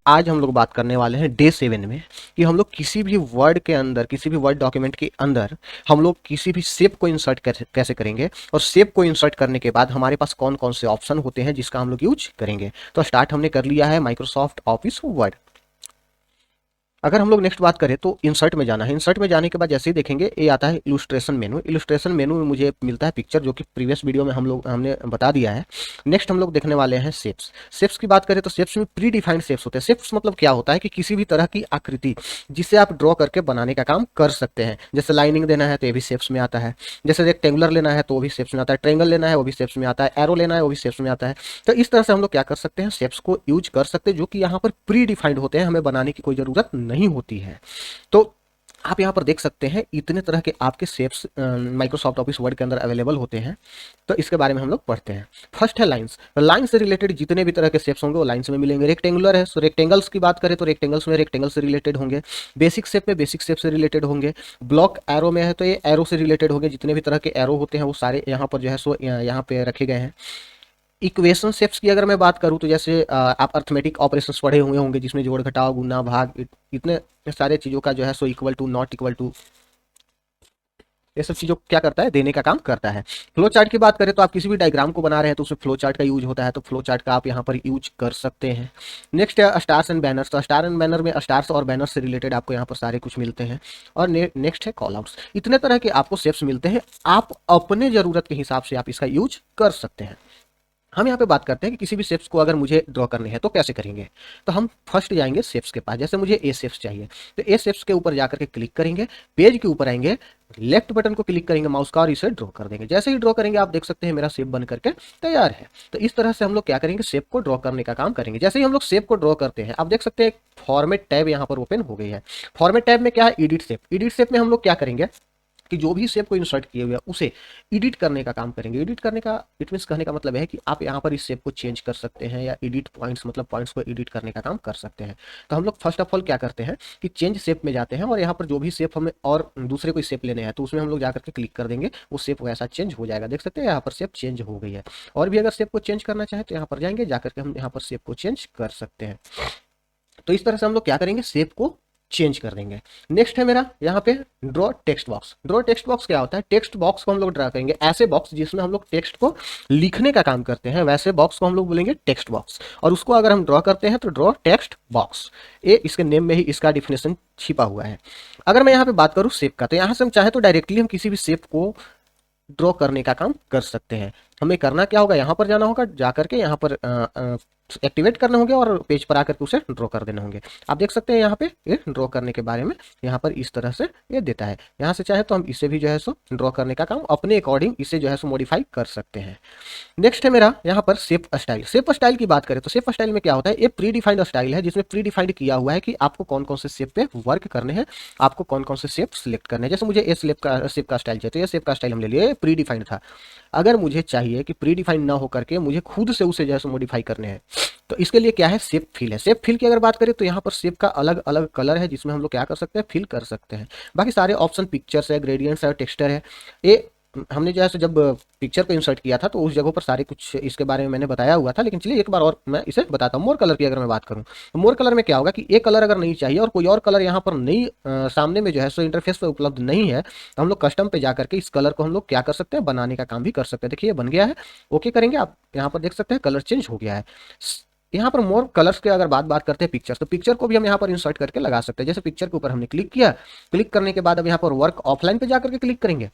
आज हम लोग बात करने वाले हैं डे 7 में कि हम लोग किसी भी वर्ड के अंदर, किसी भी वर्ड डॉक्यूमेंट के अंदर हम लोग किसी भी शेप को इंसर्ट कैसे करेंगे, और शेप को इंसर्ट करने के बाद हमारे पास कौन कौन से ऑप्शन होते हैं जिसका हम लोग यूज करेंगे। तो स्टार्ट हमने कर लिया है माइक्रोसॉफ्ट ऑफिस वर्ड। अगर हम लोग नेक्स्ट बात करें तो इंसर्ट में जाना है। इंसर्ट में जाने के बाद जैसे ही देखेंगे ये आता है इलस्ट्रेशन मेनू। इलस्ट्रेशन मेनू में मुझे मिलता है पिक्चर, जो कि प्रीवियस वीडियो में हमने बता दिया है। नेक्स्ट हम लोग देखने वाले हैं शेप्स। शेप्स की बात करें तो शेप्स में प्री डिफाइंड शेप्स होते हैं। शेप्स मतलब क्या होता है कि किसी भी तरह की आकृति जिसे आप ड्रॉ करके बनाने का काम कर सकते हैं। जैसे लाइनिंग देना है तो ये भी शेप्स में आता है, जैसे रेक्टेंगुलर लेना है तो वो भी शेप्स में आता है, ट्रायंगल लेना है वो भी शेप्स में आता है, एरो लेना है वो भी शेप्स में आता है। तो इस तरह से हम लोग क्या कर सकते हैं, शेप्स को यूज कर सकते हैं, जो कि यहाँ पर प्री डिफाइंड होते हैं, हमें बनाने की कोई जरूरत नहीं होती है। तो आप यहाँ पर देख सकते हैं इतने तरह के आपके शेप्स माइक्रोसॉफ्ट ऑफिस वर्ड के अंदर अवेलेबल होते हैं। तो इसके बारे में हम लोग पढ़ते हैं। फर्स्ट है लाइंस। लाइन से रिलेटेड जितने भी तरह के शेप्स होंगे वो लाइंस में मिलेंगे। रेक्टेंगुलर है तो रेक्टेंगल्स की बात करें तो रेक्टेंगल्स में रेक्टेंगल से रिलेटेड होंगे। बेसिक शेप में बेसिक शेप से रिलेटेड होंगे। ब्लॉक एरो में है तो ये एरो से रिलेटेड होंगे। जितने भी तरह के एरो होते हैं वो सारे यहाँ पर जो है सो यहाँ पे रखे गए हैं। इक्वेशन शेप्स की अगर मैं बात करूं तो जैसे आप अर्थमेटिक ऑपरेशंस पढ़े हुए होंगे, जिसमें जोड़ घटाव गुना भाग इतने सारे चीज़ों का जो है सो equal to, not equal to, ये सब चीज़ों को क्या करता है, देने का काम करता है। फ्लो चार्ट की बात करें तो आप किसी भी डायग्राम को बना रहे हैं तो उसमें फ्लो चार्ट का यूज होता है, तो फ्लो चार्ट का आप यहाँ पर यूज कर सकते हैं। नेक्स्ट है स्टार्स एंड बैनर्स। तो स्टार एंड बैनर में स्टार्स और बैनर से रिलेटेड आपको यहाँ पर सारे कुछ मिलते हैं। और नेक्स्ट है कॉल आउट्स। इतने तरह के आपको शेप्स मिलते हैं, आप अपने ज़रूरत के हिसाब से आप इसका यूज कर सकते हैं। हम यहाँ पे बात करते हैं कि किसी भी शेप्स को अगर मुझे ड्रॉ करने हैं तो कैसे करेंगे। तो हम फर्स्ट जाएंगे शेप्स के पास। जैसे मुझे ए शेप्स चाहिए तो ए शेप्स के ऊपर जाकर के क्लिक करेंगे, पेज के ऊपर आएंगे, लेफ्ट बटन को क्लिक करेंगे माउस का और इसे ड्रॉ कर देंगे। जैसे ही ड्रॉ करेंगे आप देख सकते हैं मेरा शेप बन करके तैयार है। तो इस तरह से हम लोग क्या करेंगे, शेप को ड्रॉ करने का काम करेंगे। जैसे ही हम लोग शेप को ड्रॉ करते हैं आप देख सकते हैं फॉर्मेट टैब यहाँ पर ओपन हो गई है। फॉर्मेट टैब में क्या है, एडिट शेप। एडिट शेप में हम लोग क्या करेंगे कि जो भी शेप को इंसर्ट किए हुए उसे एडिट करने का काम करेंगे। एडिट करने का इट मीन्स कहने का मतलब है कि आप यहाँ पर इस शेप को चेंज कर सकते हैं, या एडिट पॉइंट्स मतलब पॉइंट्स को एडिट करने का काम कर सकते हैं। तो हम लोग फर्स्ट ऑफ ऑल क्या करते हैं कि चेंज शेप में जाते हैं, और यहाँ पर जो भी शेप हमें और दूसरे कोई शेप लेने हैं तो उसमें हम लोग जाकर के क्लिक कर देंगे, वो शेप वैसा चेंज हो जाएगा। देख सकते हैं यहाँ पर शेप चेंज हो गई है। और भी अगर शेप को चेंज करना चाहें तो यहाँ पर जाएंगे, जाकर के हम यहाँ पर शेप को चेंज कर सकते हैं। तो इस तरह से हम लोग क्या करेंगे, शेप को चेंज कर देंगे। नेक्स्ट है मेरा यहाँ पे draw text box. Draw text box क्या होता है, टेक्स्ट बॉक्स को हम लोग ड्रा करेंगे, ऐसे बॉक्स जिसमें हम लोग टेक्स्ट को लिखने का काम करते हैं, वैसे बॉक्स को हम लोग बोलेंगे टेक्स्ट बॉक्स। और उसको अगर हम ड्रॉ करते हैं तो ड्रॉ टेक्स्ट बॉक्स, ये इसके नेम में ही इसका डिफिनेशन छिपा हुआ है। अगर मैं यहाँ पे बात करूँ शेप का, तो यहाँ से हम चाहे तो डायरेक्टली हम किसी भी शेप को ड्रॉ करने का काम कर सकते हैं। हमें करना क्या होगा, यहाँ पर जाना होगा, जाकर के यहाँ पर एक्टिवेट करने होंगे और पेज पर आकर के उसे ड्रॉ कर देने होंगे। आप देख सकते हैं यहाँ पे ये ड्रॉ करने के बारे में यहाँ पर इस तरह से ये देता है। यहाँ से चाहे तो हम इसे भी जो है सो ड्रॉ करने का काम अपने अकॉर्डिंग इसे जो है सो मॉडिफाई कर सकते हैं। नेक्स्ट है मेरा यहाँ पर शेप स्टाइल। शेप स्टाइल की बात करें तो शेप स्टाइल में क्या होता है, ये प्री डिफाइंड स्टाइल है जिसमें प्री डिफाइंड किया हुआ है कि आपको कौन कौन से शेप पे वर्क करने हैं, आपको कौन कौन से शेप सिलेक्ट करने हैं। जैसे मुझे ये शेप का स्टाइल चाहिए तो ये शेप का स्टाइल हम ले लिए, प्री डिफाइंड था। अगर मुझे चाहिए कि प्री डिफाइंड ना होकर के मुझे खुद से उसे जैसे मॉडिफाई करने हैं, तो इसके लिए क्या है, शेप फिल है। शेप फिल की अगर बात करें तो यहाँ पर शेप का अलग अलग कलर है जिसमें हम लोग क्या कर सकते हैं, फिल कर सकते हैं। बाकी सारे ऑप्शन पिक्चर्स है, ग्रेडियंट्स है, टेक्सचर है। ये हमने जो है जब पिक्चर को इंसर्ट किया था तो उस जगह पर सारे कुछ इसके बारे में मैंने बताया हुआ था, लेकिन चलिए एक बार और मैं इसे बताता हूँ। मोर कलर की अगर मैं बात करूँ तो मोर कलर में क्या होगा कि एक कलर अगर नहीं चाहिए और कोई और कलर यहाँ पर नहीं सामने में जो है सो इंटरफेस पे उपलब्ध नहीं है, तो हम लोग कस्टम पे जाकर के इस कलर को हम लोग क्या कर सकते हैं, बनाने का काम भी कर सकते हैं। देखिए ये बन गया है, ओके करेंगे, आप यहाँ पर देख सकते हैं कलर चेंज हो गया है। यहाँ पर मोर कलर्स के अगर बात करते हैं पिक्चर्स, तो पिक्चर को भी हम यहाँ पर इंसर्ट करके लगा सकते हैं। जैसे पिक्चर के ऊपर हमने क्लिक किया, क्लिक करने के बाद अब यहाँ पर वर्क ऑफलाइन पे जाकर के क्लिक करेंगे।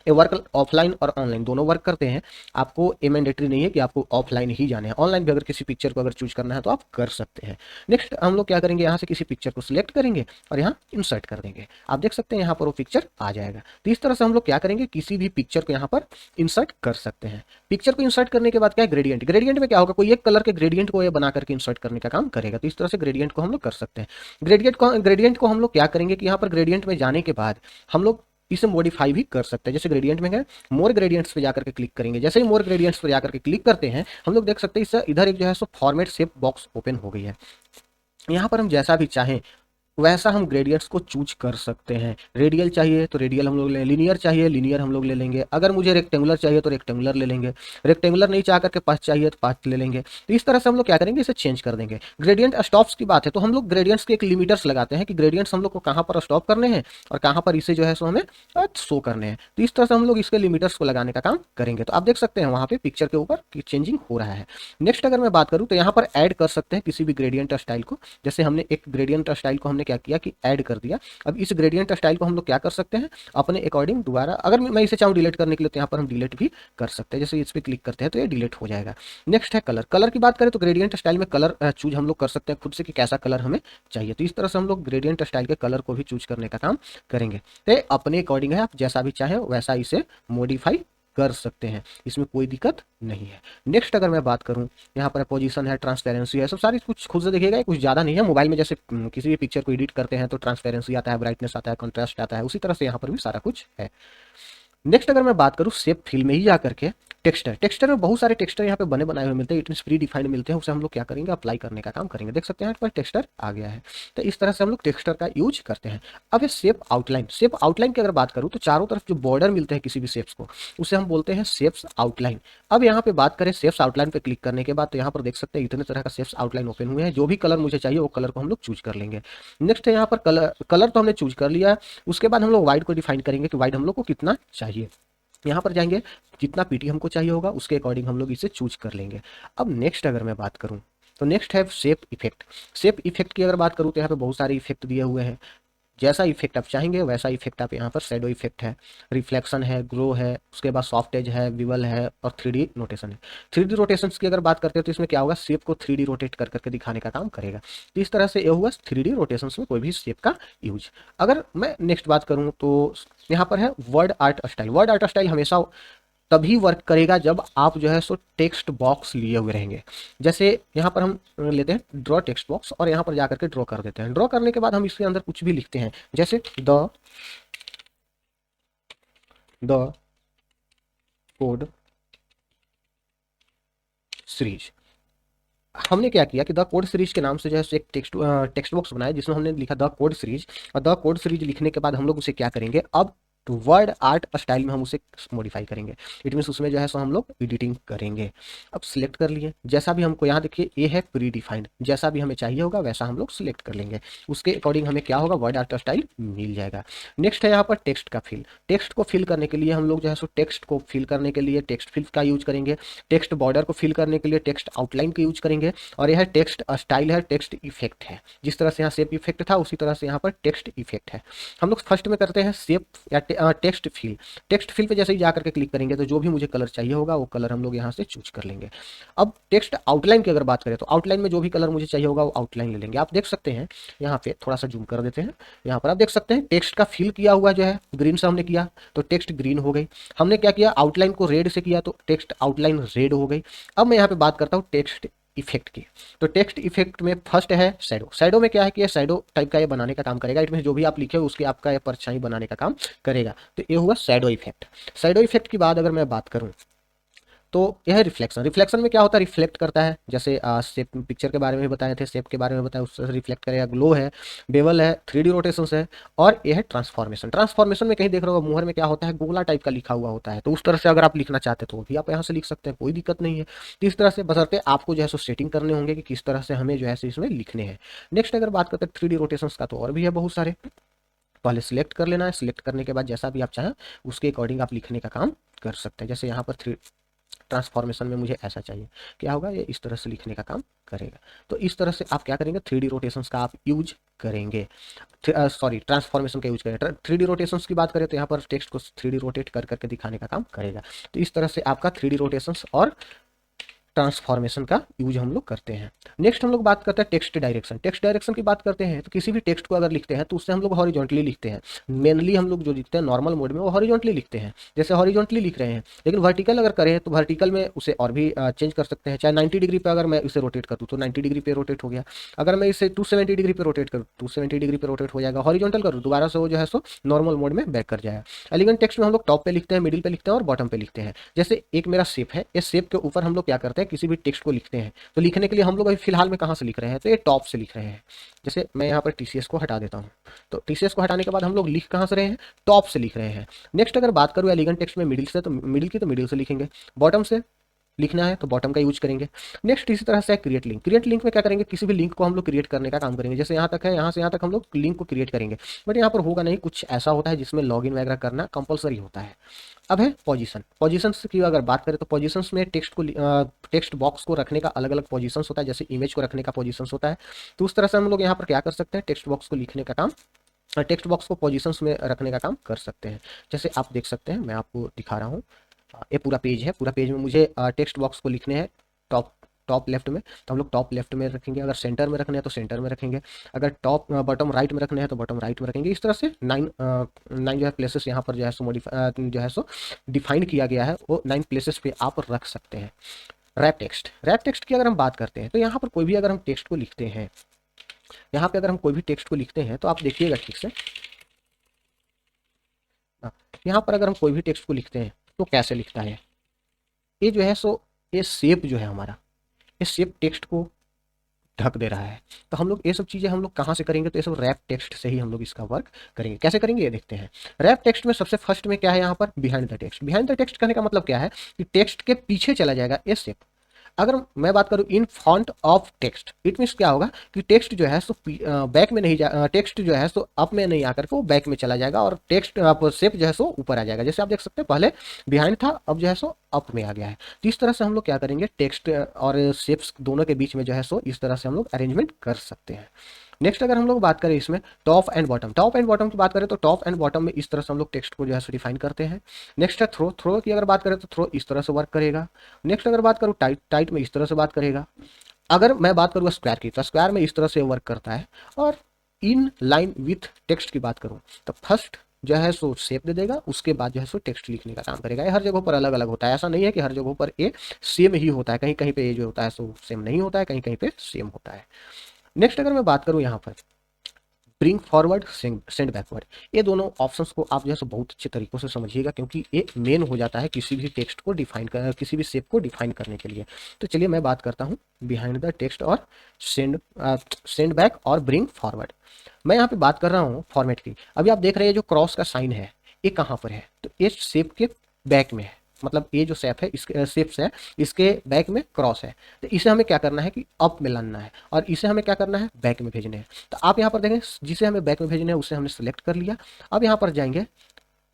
ये वर्क ऑफलाइन और ऑनलाइन दोनों वर्क करते हैं। आपको ये मैंडेटरी नहीं है कि आपको ऑफलाइन ही जाना है, ऑनलाइन भी अगर किसी पिक्चर को अगर चूज करना है तो आप कर सकते हैं। नेक्स्ट हम लोग क्या करेंगे, यहाँ से किसी पिक्चर को सिलेक्ट करेंगे और यहाँ इंसर्ट कर देंगे। आप देख सकते हैं यहाँ पर वो पिक्चर आ जाएगा। तो इस तरह से हम लोग क्या करेंगे, किसी भी पिक्चर को यहाँ पर इंसर्ट कर सकते हैं। पिक्चर को इंसर्ट करने के बाद क्या है, ग्रेडियंट। ग्रेडियंट में क्या होगा, कोई एक कलर के ग्रेडियंट को ये बना करके इंसर्ट करने का काम करेगा। तो इस तरह से ग्रेडियंट को हम लोग कर सकते हैं। ग्रेडियंट को हम लोग क्या करेंगे कि यहाँ पर ग्रेडियंट में जाने के बाद हम लोग इसे मॉडिफाई भी कर सकते हैं। जैसे ग्रेडियंट में गए, मोर ग्रेडियंट्स पे जाकर के क्लिक करेंगे। जैसे ही मोर ग्रेडियंट्स पे जाकर के क्लिक करते हैं हम लोग देख सकते हैं इससे इधर एक जो है सो फॉर्मेट शेप बॉक्स ओपन हो गई है। यहाँ पर हम जैसा भी चाहें वैसा हम ग्रेडियंट्स को चूज कर सकते हैं। रेडियल चाहिए तो रेडियल हम लोग ले, लीनियर चाहिए लीनियर हम लोग ले लेंगे, अगर मुझे रेक्टेंगुलर चाहिए तो रेक्टेंगुलर ले लेंगे, रेक्टेंगुलर नहीं चाह करके पाथ चाहिए तो पाथ ले लेंगे। तो इस तरह से हम लोग क्या करेंगे, इसे चेंज कर देंगे। ग्रेडियंट स्टॉप्स की बात है तो हम लोग ग्रेडियंट्स के एक लिमिटर्स लगाते हैं कि ग्रेडियंट्स हम लोग को कहाँ पर स्टॉप करने हैं और कहाँ पर इसे जो है सो हमें शो करने हैं। तो इस तरह से हम लोग इसके लिमिटर्स को लगाने का काम करेंगे। तो आप देख सकते हैं वहाँ पे पिक्चर के ऊपर कि चेंजिंग हो रहा है। नेक्स्ट अगर मैं बात करूँ तो यहाँ पर ऐड कर सकते हैं किसी भी ग्रेडियंट स्टाइल को। जैसे हमने एक ग्रेडियंट स्टाइल को हमने क्या किया कि ऐड कर दिया। अब इस ग्रेडियंट स्टाइल को हम लोग क्या कर सकते हैं, अपने अकॉर्डिंग दोबारा, अगर मैं इसे चाहूँ डिलीट करने के लिए तो यहाँ पर हम डिलीट भी कर सकते हैं। जैसे इस पर क्लिक करते हैं तो ये डिलीट हो जाएगा। नेक्स्ट है कलर। कलर की बात करें तो ग्रेडियंट स्टाइल में कलर चूज हम लोग कर सकते हैं खुद से कि कैसा कलर हमें चाहिए। तो इस तरह से हम लोग ग्रेडियंट स्टाइल के कलर को भी चूज करने का काम करेंगे। तो अपने अकॉर्डिंग है, आप जैसा भी चाहें वैसा इसे मॉडिफाई कर सकते हैं, इसमें कोई दिक्कत नहीं है। नेक्स्ट अगर मैं बात करूं, यहाँ पर पोजीशन है, ट्रांसपेरेंसी है, सब सारी कुछ खुद से देखिएगा, कुछ ज़्यादा नहीं है। मोबाइल में जैसे किसी भी पिक्चर को एडिट करते हैं तो ट्रांसपेरेंसी आता है, ब्राइटनेस आता है, कंट्रास्ट आता है, उसी तरह से यहाँ पर भी सारा कुछ है। नेक्स्ट अगर मैं बात करूँ शेप फिल में ही जा करके टेक्सचर। टेक्सचर में बहुत सारे टेक्सचर यहाँ पे बने बनाए हुए मिलते हैं, इट मीन प्री डिफाइंड मिलते हैं। उसे हम लोग क्या करेंगे, अप्लाई करने का काम करेंगे। देख सकते हैं यहाँ पर टेक्सचर आ गया है। तो इस तरह से हम लोग टेक्सचर का यूज करते हैं। अब ये शेप आउटलाइन। शेप आउटलाइन की अगर बात करूँ तो चारों तरफ जो बॉर्डर मिलते हैं किसी भी शेप्स को, उसे हम बोलते हैं शेप्स आउटलाइन। अब यहाँ पे बात करें शेप्स आउटलाइन पे क्लिक करने के बाद तो यहाँ पर देख सकते हैं इतने तरह का शेप्स आउटलाइन ओपन हुए हैं। जो भी कलर मुझे चाहिए वो कलर को हम लोग चूज कर लेंगे। नेक्स्ट है यहाँ पर कलर तो हमने चूज कर लिया। उसके बाद हम लोग वाइड को डिफाइन करेंगे कि वाइड हम लोग को कितना चाहिए। यहाँ पर जाएंगे, जितना पीटी हमको चाहिए होगा उसके अकॉर्डिंग हम लोग इसे चूज कर लेंगे। अब नेक्स्ट अगर मैं बात करूँ तो नेक्स्ट है शेप इफेक्ट। शेप इफेक्ट की अगर बात करूँ तो यहाँ पे बहुत सारे इफेक्ट दिए हुए हैं। जैसा इफेक्ट आप चाहेंगे वैसा इफेक्ट आप यहाँ पर शैडो इफेक्ट है, रिफ्लेक्शन है, ग्रो है, उसके बाद सॉफ्ट एज है, विवल है और 3D रोटेशन है। 3D रोटेशंस की अगर बात करते हैं तो इसमें क्या होगा, शेप को 3D रोटेट कर करके दिखाने का काम करेगा। तो इस तरह से ये हुआ 3D रोटेशंस में कोई भी शेप का यूज। अगर मैं नेक्स्ट बात करूँ तो यहाँ पर है word art style. Word art style हमेशा तभी वर्क करेगा जब आप जो है सो टेक्स्ट बॉक्स लिए हुए रहेंगे। जैसे यहाँ पर हम लेते हैं ड्रॉ टेक्स्ट बॉक्स और यहाँ पर जाकर के ड्रॉ कर देते हैं। ड्रॉ करने के बाद हम इसके अंदर कुछ भी लिखते हैं, जैसे द कोड सीरीज। हमने क्या किया कि द कोड सीरीज के नाम से जो है एक टेक्स्ट बॉक्स बनाया जिसमें हमने लिखा द कोड सीरीज। और द कोड सीरीज लिखने के बाद हम लोग उसे क्या करेंगे, अब तो वर्ड आर्ट स्टाइल में हम उसे मॉडिफाई करेंगे। इट मीन्स उसमें जो है सो हम लोग एडिटिंग करेंगे। अब सिलेक्ट कर लिए, जैसा भी हमको यहाँ देखिए ये है प्री डिफाइंड, जैसा भी हमें चाहिए होगा वैसा हम लोग सिलेक्ट कर लेंगे। उसके अकॉर्डिंग हमें क्या होगा, वर्ड आर्ट स्टाइल मिल जाएगा। नेक्स्ट है यहाँ पर टेक्स्ट का फिल। टेक्स्ट को फिल करने के लिए हम लोग जो है सो टेक्स्ट को फिल करने के लिए टेक्स्ट फिल का यूज करेंगे। टेक्स्ट बॉर्डर को फिल करने के लिए टेक्स्ट आउटलाइन का यूज करेंगे। और यह टेक्स्ट स्टाइल है, टेक्स्ट इफेक्ट है। जिस तरह से यहाँ शेप इफेक्ट था उसी तरह से यहाँ पर टेक्स्ट इफेक्ट है। हम लोग फर्स्ट में करते हैं शेप या टेक्स्ट फिल। टेक्स्ट फिल पे जैसे ही जाकर के क्लिक करेंगे तो जो भी मुझे कलर चाहिए होगा वो कलर हम लोग यहाँ से चूज कर लेंगे। अब टेक्स्ट आउटलाइन की अगर बात करें तो आउटलाइन में जो भी कलर मुझे चाहिए होगा वो आउटलाइन ले लेंगे। आप देख सकते हैं यहाँ पे थोड़ा सा जूम कर देते हैं, यहाँ पर आप देख सकते हैं टेक्स्ट का फिल किया हुआ जो है ग्रीन से हमने किया तो टेक्स्ट ग्रीन हो गई। हमने क्या किया, आउटलाइन को रेड से किया तो टेक्स्ट आउटलाइन रेड हो गई। अब मैं यहाँ पे बात करता हूँ टेक्स्ट इफेक्ट की। तो टेक्स्ट इफेक्ट में फर्स्ट है शैडो। शैडो में क्या है कि ये शैडो टाइप का ये बनाने का काम करेगा। इट मीन जो भी आप लिखे हो उसके आपका ये परछाई बनाने का काम करेगा। तो ये हुआ शैडो इफेक्ट। शैडो इफेक्ट की बाद अगर मैं बात करूं तो यह है रिफ्लेक्शन। रिफ्लेक्शन में क्या होता है, रिफ्लेक्ट करता है। जैसे शेप पिक्चर के बारे में बताए थे, शेप के बारे में बताया, उससे रिफ्लेक्ट करेगा। ग्लो है, बेवल है, 3D रोटेशन है और यह है ट्रांसफॉर्मेशन। ट्रांसफॉर्मेशन में कहीं देख रहे हो मुहर में क्या होता है, गोला टाइप का लिखा हुआ होता है। तो उस तरह से अगर आप लिखना चाहते हैं तो भी आप यहाँ से लिख सकते हैं, कोई दिक्कत नहीं है। तो इस तरह से बशर्ते आपको जो है सो सेटिंग करने होंगे कि किस तरह से हमें जो है इसमें लिखने हैं। नेक्स्ट अगर बात करते हैं 3D रोटेशन का तो और भी है बहुत सारे। पहले सिलेक्ट कर लेना है, सिलेक्ट करने के बाद जैसा भी आप चाहें उसके अकॉर्डिंग आप लिखने का काम कर सकते हैं। जैसे यहाँ पर ट्रांसफॉर्मेशन में मुझे ऐसा चाहिए, क्या होगा, ये इस तरह से लिखने का काम करेगा। तो इस तरह से आप क्या करेंगे, 3D रोटेशंस का आप यूज करेंगे। सॉरी, ट्रांसफॉर्मेशन का यूज करेंगे। 3D रोटेशंस की बात करें तो यहाँ पर टेक्स्ट को 3D रोटेट कर करके दिखाने का काम करेगा। तो इस तरह से आपका 3D रोटेशंस और ट्रांसफॉर्मेशन का यूज हम लोग करते हैं। नेक्स्ट हम लोग बात करते हैं टेक्स्ट डायरेक्शन। टेक्स्ट डायरेक्शन की बात करते हैं तो किसी भी टेक्स्ट को अगर लिखते हैं तो उससे हम लोग हॉरिजॉन्टली लिखते हैं। मेनली हम लोग जो लिखते हैं नॉर्मल मोड में वो हॉरिजॉन्टली लिखते हैं, जैसे हॉरिजॉन्टली लिख रहे हैं। लेकिन वर्टिकल अगर करें तो वर्टिकल में उसे और भी चेंज कर सकते हैं। चाहे 90 डिग्री पे अगर मैं इसे रोटेट कर दूँ तो 90 डिग्री पे रोटेट हो गया। अगर मैं इसे 270 डिग्री पे रोटेट करूँ 270 डिग्री पे रोटेट हो जाएगा। हॉरिजॉन्टल करूँ दोबारा से वो जो है सो नॉर्मल मोड में बैक कर जाएगा। एलिगेंट टेक्स्ट में हम लोग टॉप पे लिखते हैं, मिडिल पे लिखते हैं और बॉटम पे लिखते हैं। जैसे एक मेरा शेप है, इस शेप के ऊपर हम लोग क्या करते हैं किसी भी टेक्स्ट को लिखते हैं तो लिखने के लिए हम लोग अभी फिलहाल में कहाँ से लिख रहे हैं, तो ये टॉप से लिख रहे हैं। जैसे मैं यहाँ पर टीसीएस को हटा देता हूँ, तो टीसीएस को हटाने के बाद हम लोग लिख कहाँ से रहे हैं, टॉप से लिख रहे हैं। नेक्स्ट अगर बात करूँ एलिगेंट टेक्स्ट में मिडिल से, तो मिडिल की तो मिडिल से लिखेंगे, बॉटम से लिखना है तो बॉटम का यूज करेंगे। नेक्स्ट इसी तरह से क्रिएट लिंक, क्रिएट लिंक में क्या करेंगे, किसी भी लिंक को हम लोग क्रिएट करने का काम करेंगे। जैसे यहाँ तक है, यहाँ से यहाँ तक हम लोग लिंक को क्रिएट करेंगे, बट यहाँ पर होगा नहीं, कुछ ऐसा होता है जिसमें लॉगिन वगैरह करना कंपलसरी होता है। अब है पोजीशन, पोजीशंस की अगर बात करें तो पोजीशंस में टेक्स्ट बॉक्स को रखने का अलग अलग पोजीशंस होता है, जैसे इमेज को रखने का पोजीशंस होता है। तो उस तरह से हम लोग यहाँ पर क्या कर सकते हैं, टेक्स्ट बॉक्स को लिखने का काम, टेक्स्ट बॉक्स को पोजीशंस में रखने का काम कर सकते हैं। जैसे आप देख सकते हैं, मैं आपको दिखा रहा हूँ, ये पूरा पेज है, पूरा पेज में मुझे टेक्स्ट बॉक्स को लिखने हैं टॉप टॉप लेफ्ट में, तो हम लोग टॉप लेफ्ट में रखेंगे। अगर सेंटर में रखने हैं तो सेंटर में रखेंगे, अगर टॉप बॉटम राइट में रखने हैं तो बॉटम राइट में रखेंगे। इस तरह से 9 जो है प्लेसेस यहाँ पर जो है सो मॉडिफाई जो है सो डिफाइन किया गया है, वो 9 प्लेसेस पे आप रख सकते हैं। रैप टेक्स्ट, रैप टेक्स्ट की अगर हम बात करते हैं तो यहाँ पर कोई भी अगर हम टेक्स्ट को लिखते हैं, यहाँ पे अगर हम कोई भी टेक्स्ट को लिखते हैं तो आप देखिएगा ठीक से, यहाँ पर अगर हम कोई भी टेक्स्ट को लिखते हैं तो कैसे लिखता है, ये जो है सो ये शेप जो है हमारा, ये शेप टेक्स्ट को ढक दे रहा है। तो हम लोग ये सब चीज़ें हम लोग कहाँ से करेंगे, तो ये सब रैप टेक्स्ट से ही हम लोग इसका वर्क करेंगे। कैसे करेंगे ये देखते हैं। रैप टेक्स्ट में सबसे फर्स्ट में क्या है, यहाँ पर behind the text. Behind the text कहने का मतलब क्या है कि टेक्स्ट के पीछे चला जाएगा ये शेप। अगर मैं बात करूं in font of text, it means क्या होगा कि टेक्स्ट जो है सो बैक में नहीं जा, टेक्स्ट जो है सो अप में नहीं आकर के वो बैक में चला जाएगा, और टेक्स्ट आप शेप जो है सो ऊपर आ जाएगा। जैसे आप देख सकते हैं पहले बिहाइंड था, अब जो है सो अप में आ गया है। तो इस तरह से हम लोग क्या करेंगे, टेक्स्ट और शेप्स दोनों के बीच में जो है सो इस तरह से हम लोग अरेंजमेंट कर सकते हैं। नेक्स्ट अगर हम लोग बात करें इसमें top and bottom, top and bottom की बात करें तो टॉप एंड बॉटम में इस तरह से हम लोग टेक्स्ट को जो है सो डिफाइन करते हैं। नेक्स्ट है थ्रो, थ्रो की अगर बात करें तो थ्रो इस तरह से वर्क करेगा। नेक्स्ट अगर बात करूँ टाइट, टाइट में इस तरह से बात करेगा। अगर मैं बात करूँ स्क्वायर की, तो स्क्वायर में इस तरह से वर्क करता है। और इन लाइन विथ टेक्स्ट की बात करूँ तो फर्स्ट जो है सो शेप दे देगा, उसके बाद जो है सो टेक्स्ट लिखने का काम करेगा। ये हर जगह पर अलग अलग होता है, ऐसा नहीं है कि हर जगह पर ये सेम ही होता है, कहीं कहीं पे ये जो होता है सो सेम नहीं होता है, कहीं कहीं पे सेम होता है। नेक्स्ट अगर मैं बात करूँ यहाँ पर ब्रिंग फॉरवर्ड, सेंड बैकवर्ड, ये दोनों ऑप्शंस को आप जो है बहुत अच्छे तरीकों से समझिएगा, क्योंकि ये मेन हो जाता है किसी भी टेक्स्ट को डिफाइन कर, किसी भी शेप को डिफाइन करने के लिए। तो चलिए मैं बात करता हूँ बिहाइंड द टेक्स्ट और सेंड बैक और ब्रिंग फॉरवर्ड। मैं यहाँ पे बात कर रहा हूँ फॉर्मेट की। अभी आप देख रहे हैं जो क्रॉस का साइन है ये कहाँ पर है, तो ये शेप के बैक में है, मतलब ये जो शेप है इसके शेप्स है इसके बैक में क्रॉस है। तो इसे हमें क्या करना है कि अप में लाना है, और इसे हमें क्या करना है बैक में भेजने हैं। तो आप यहाँ पर देखें जिसे हमें बैक में भेजने है उसे हमने सेलेक्ट कर लिया। अब यहाँ पर जाएंगे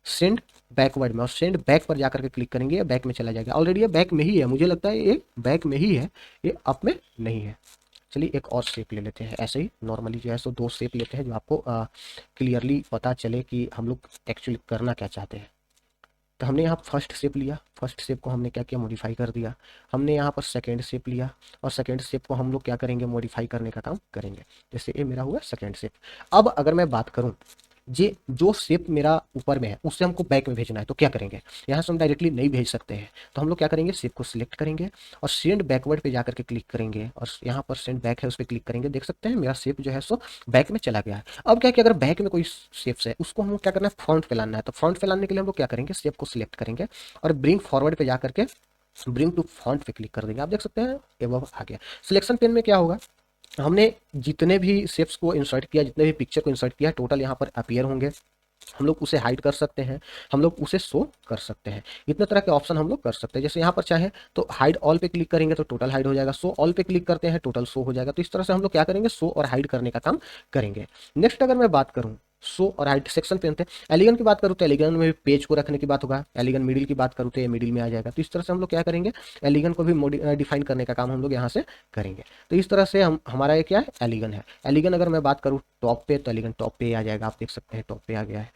सेंड बैकवर्ड में, और सेंड बैक पर जाकर के क्लिक करेंगे, बैक में चला जाएगा। ऑलरेडी ये बैक में ही है, मुझे लगता है ये बैक में ही है, ये अप में नहीं है। चलिए एक और शेप ले लेते हैं, ऐसे ही नॉर्मली जो है सो 2 शेप लेते हैं जो आपको क्लियरली पता चले कि हम लोग एक्चुअली करना क्या चाहते हैं। तो हमने यहाँ फर्स्ट शेप लिया, फर्स्ट शेप को हमने क्या किया, मॉडिफाई कर दिया। हमने यहाँ पर सेकंड शेप लिया, और सेकंड शेप को हम लोग क्या करेंगे, मॉडिफाई करने का काम करेंगे। जैसे ये मेरा हुआ सेकंड शेप। अब अगर मैं बात करूँ जे जो शेप मेरा ऊपर में है उससे हमको बैक में भेजना है, तो क्या करेंगे, यहाँ से हम डायरेक्टली नहीं भेज सकते हैं, तो हम लोग क्या करेंगे, शेप को सिलेक्ट करेंगे और सेंड बैकवर्ड पे जाकर के क्लिक करेंगे, और यहाँ पर सेंड बैक है उस पर क्लिक करेंगे। देख सकते हैं मेरा शेप जो है सो बैक में चला गया है। अब क्या कि अगर बैक में कोई शेप्स है उसको हम क्या करना है, फ्रंट पे लाना है। तो फ्रंट पे लाने के लिए हम लोग क्या करेंगे, शेप को सिलेक्ट करेंगे और ब्रिंग फॉरवर्ड पे जाकर के ब्रिंग टू फ्रंट पे क्लिक कर देंगे। आप देख सकते हैं एबव आ गया। सिलेक्शन पेन में क्या होगा, हमने जितने भी शेप्स को इंसर्ट किया, जितने भी पिक्चर को इंसर्ट किया, टोटल यहाँ पर अपीयर होंगे। हम लोग उसे हाइड कर सकते हैं, हम लोग उसे शो कर सकते हैं, इतने तरह के ऑप्शन हम लोग कर सकते हैं। जैसे यहाँ पर चाहे तो हाइड ऑल पे क्लिक करेंगे तो टोटल हाइड हो जाएगा, शो ऑल पे क्लिक करते हैं टोटल शो हो जाएगा। तो इस तरह से हम लोग क्या करेंगे, शो और हाइड करने का काम करेंगे। नेक्स्ट अगर मैं बात करूँ शो और हाइड सेक्शन पे, एलिगन की बात करूँ तो एलिगन में भी पेज को रखने की बात होगा। एलिगन मिडिल की बात करूँ तो ये मिडिल में आ जाएगा। तो इस तरह से हम लोग क्या करेंगे, एलिगन को भी डिफाइन करने का काम हम लोग यहाँ से करेंगे। तो इस तरह से हम हमारा ये क्या है, एलिगन है। एलिगन अगर मैं बात करूँ टॉप पे तो एलिगन टॉप पे आ जाएगा, आप देख सकते हैं टॉप पे आ गया है।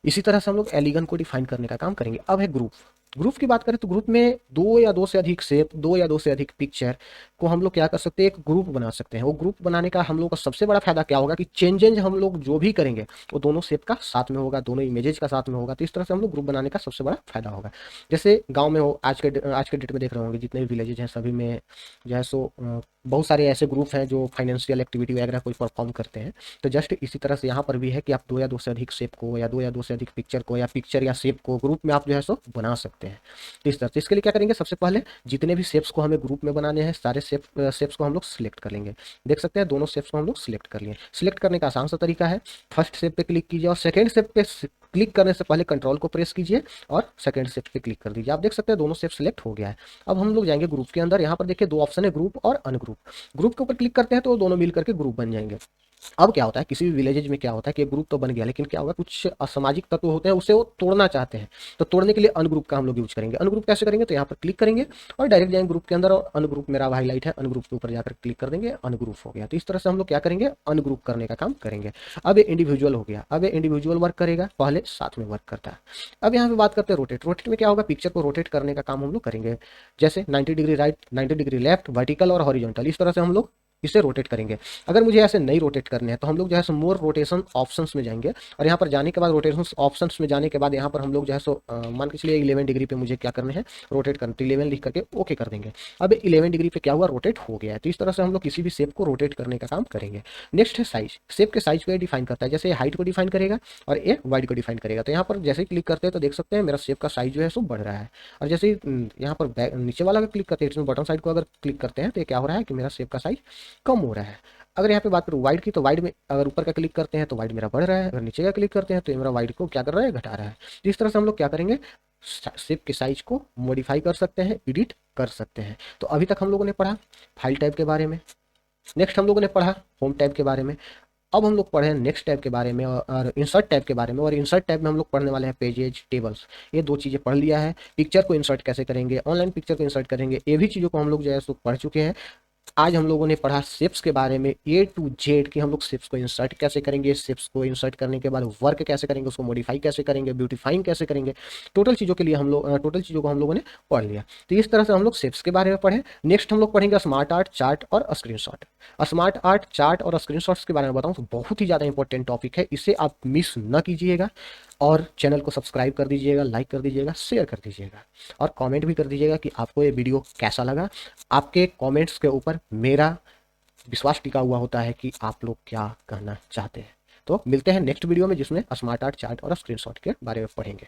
इसी तरह से हम लोग एलिगन को डिफाइन करने का काम करेंगे। अब है ग्रुप। ग्रुप की बात करें तो ग्रुप में 2 या 2 से अधिक शेप, 2 या 2 से अधिक पिक्चर को हम लोग क्या कर सकते हैं, एक ग्रुप बना सकते हैं। वो ग्रुप बनाने का हम लोग का सबसे बड़ा फायदा क्या होगा कि चेंजेस हम लोग जो भी करेंगे वो दोनों शेप का साथ में होगा, दोनों इमेजेस का साथ में होगा। तो इस तरह से हम लोग ग्रुप बनाने का सबसे बड़ा फायदा होगा। जैसे गाँव में हो, आज के डेट में देख रहे होंगे जितने भी विलेजेज हैं सभी में जो है सो बहुत सारे ऐसे ग्रुप हैं जो फाइनेंशियल एक्टिविटी वगैरह कोई परफॉर्म करते हैं। तो जस्ट इसी तरह से यहाँ पर भी है कि आप 2 या 2 से अधिक शेप को या 2 या 2 से अधिक पिक्चर को या पिक्चर या शेप को ग्रुप में आप जो है सो बना सकते हैं। तो इस तरह से इसके लिए क्या करेंगे, सबसे पहले जितने भी शेप्स को हमें ग्रुप में बनाने हैं सारे शेप्स को हम लोग सिलेक्ट कर लेंगे। देख सकते हैं दोनों शेप्स को हम लोग सिलेक्ट कर लिए। सिलेक्ट करने का आसान सा तरीका है, फर्स्ट शेप पे क्लिक कीजिए और सेकेंड शेप पे क्लिक करने से पहले कंट्रोल को प्रेस कीजिए और सेकंड शेप पे क्लिक कर दीजिए। आप देख सकते हैं दोनों शेप सिलेक्ट हो गया है। अब हम लोग जाएंगे ग्रुप के अंदर। यहाँ पर देखिए 2 ऑप्शन है, ग्रुप और अनग्रुप। ग्रुप के ऊपर क्लिक करते हैं तो दोनों मिल करके ग्रुप बन जाएंगे। अब क्या होता है, किसी भी विलेजेज में क्या होता है कि ग्रुप तो बन गया, लेकिन क्या होगा, कुछ असामाजिक तत्व होते हैं उसे वो तोड़ना चाहते हैं। तो तोड़ने के लिए अनग्रुप का हम लोग यूज करेंगे। अनग्रुप कैसे करेंगे, तो यहाँ पर क्लिक करेंगे और डायरेक्ट जाएंगे ग्रुप के अंदर और अनग्रुप मेरा हाईलाइट है, अनग्रुप के ऊपर जाकर क्लिक कर देंगे, अनग्रुप हो गया। तो इस तरह से हम लोग क्या करेंगे, अनग्रुप करने का काम करेंगे। अब ये इंडिविजुअल हो गया। अब ये इंडिविजुअल वर्क करेगा, पहले साथ में वर्क करता है। अब यहाँ पे बात करते हैं रोटेट। रोटेट में क्या होगा, पिक्चर को रोटेट करने का काम हम लोग करेंगे। जैसे 90 degree right, 90 degree left, vertical और हॉरिजॉन्टल, इस तरह से हम लोग इसे रोटेट करेंगे। अगर मुझे ऐसे नहीं रोटेट करने हैं तो हम लोग जो है सो मोर रोटेशन ऑप्शंस में जाएंगे और यहाँ पर जाने के बाद रोटेशन ऑप्शंस में जाने के बाद यहाँ पर हम लोग जो है सो मान के चलिए 11 डिग्री पे मुझे क्या करने हैं, रोटेट करने। तो 11 लिख करके ओके कर देंगे। अब 11 डिग्री पे क्या हुआ, रोटेट हो गया है। तो इस तरह से हम लोग किसी भी शेप को रोटेट करने का काम करेंगे। नेक्स्ट है साइज। शेप के साइज को डिफाइन करता है, जैसे हाइट को डिफाइन करेगा और ये वाइड को डिफाइन करेगा। तो यहाँ पर जैसे ही क्लिक करते हैं तो देख सकते हैं मेरा शेप का साइज जो है सो बढ़ रहा है। और जैसे ही यहाँ पर नीचे वाला क्लिक करते हैं, इसमें बटन साइड को अगर क्लिक करते हैं तो ये क्या हो रहा है कि मेरा शेप का साइज कम हो रहा है। अगर यहाँ पे बात करूँ वाइड की, तो वाइड में अगर ऊपर का क्लिक करते हैं तो वाइड मेरा बढ़ रहा है, अगर नीचे का क्लिक करते हैं तो ये मेरा वाइड को क्या कर रहा है, घटा रहा है। तो इस तरह से हम लोग क्या करेंगे, शेप के साइज को मॉडिफाई कर सकते हैं, एडिट कर सकते हैं। तो अभी तक हम लोगों ने पढ़ा फाइल टाइप के बारे में। नेक्स्ट हम लोगों ने पढ़ा होम टाइप के बारे में। अब हम लोग पढ़े हैं नेक्स्ट टैब के बारे में और इंसर्ट टैब के बारे में। और इंसर्ट टैब में हम लोग पढ़ने वाले हैं पेजेज, टेबल्स। ये 2 चीज़ें पढ़ लिया है। पिक्चर को इंसर्ट कैसे करेंगे, ऑनलाइन पिक्चर को इंसर्ट करेंगे, ये भी चीज़ों को हम लोग जो है सो पढ़ चुके हैं। आज हम लोगों ने पढ़ा शेप्स के बारे में A to Z कि हम लोग शेप्स को इंसर्ट कैसे करेंगे, शेप्स को इंसर्ट करने के बाद वर्क कैसे करेंगे, उसको मॉडिफाई कैसे करेंगे, ब्यूटीफाइंग कैसे करेंगे। टोटल चीज़ों के लिए हम लोग टोटल चीज़ों को हम लोगों ने पढ़ लिया। तो इस तरह से हम लोग शेप्स के बारे में पढ़े। नेक्स्ट हम लोग पढ़ेंगे स्मार्ट आर्ट, चार्ट और स्क्रीनशॉट। स्मार्ट आर्ट, चार्ट और स्क्रीनशॉट्स के बारे में बताऊँ तो बहुत ही ज़्यादा इंपॉर्टेंट टॉपिक है, इसे आप मिस न कीजिएगा। और चैनल को सब्सक्राइब कर दीजिएगा, लाइक कर दीजिएगा, शेयर कर दीजिएगा और कमेंट भी कर दीजिएगा कि आपको ये वीडियो कैसा लगा। आपके कमेंट्स के ऊपर मेरा विश्वास टिका हुआ होता है कि आप लोग क्या कहना चाहते हैं। तो मिलते हैं नेक्स्ट वीडियो में जिसमें स्मार्ट आर्ट, चार्ट और स्क्रीनशॉट के बारे में पढ़ेंगे।